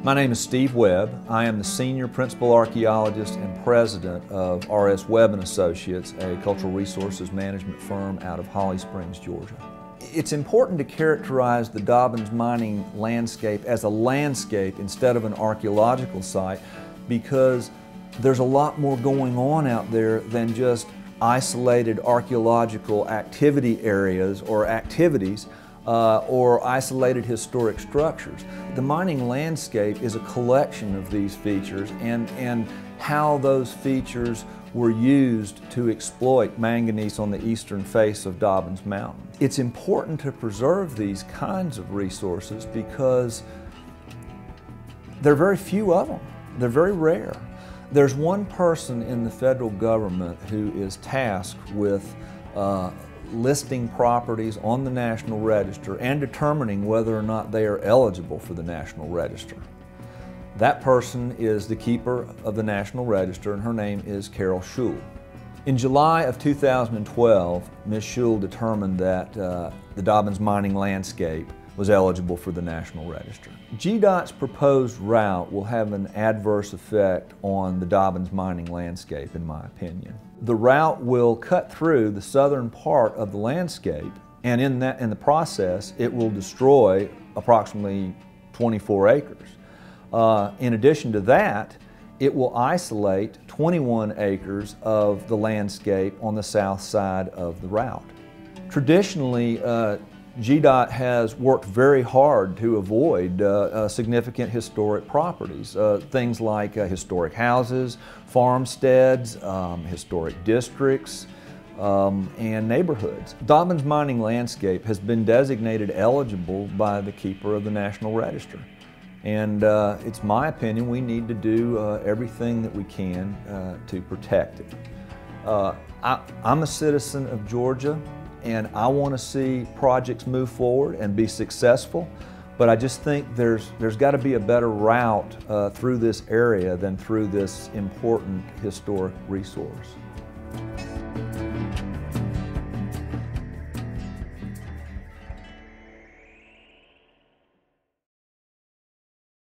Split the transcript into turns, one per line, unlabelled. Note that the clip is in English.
My name is Steve Webb. I am the Senior Principal Archaeologist and President of Webb Associates, a cultural resources management firm out of Holly Springs, Georgia. It's important to characterize the Dobbins Mining Landscape as a landscape instead of an archaeological site because there's a lot more going on out there than just isolated archaeological activity areas or activities or isolated historic structures. The mining landscape is a collection of these features and how those features were used to exploit manganese on the eastern face of Dobbins Mountain. It's important to preserve these kinds of resources because there are very few of them. They're very rare. There's one person in the federal government who is tasked with listing properties on the National Register and determining whether or not they are eligible for the National Register. That person is the keeper of the National Register, and her name is Carol Schull. In July of 2012, Ms. Schull determined that the Dobbins Mining Landscape was eligible for the National Register. GDOT's proposed route will have an adverse effect on the Dobbins Mining Landscape, in my opinion. The route will cut through the southern part of the landscape, and in the process, it will destroy approximately 24 acres. In addition to that, it will isolate 21 acres of the landscape on the south side of the route. Traditionally, GDOT has worked very hard to avoid significant historic properties, things like historic houses, farmsteads, historic districts, and neighborhoods. Dobbins Mining Landscape has been designated eligible by the keeper of the National Register. And it's my opinion we need to do everything that we can to protect it. I'm a citizen of Georgia, and I want to see projects move forward and be successful, but I just think there's got to be a better route through this area than through this important historic resource.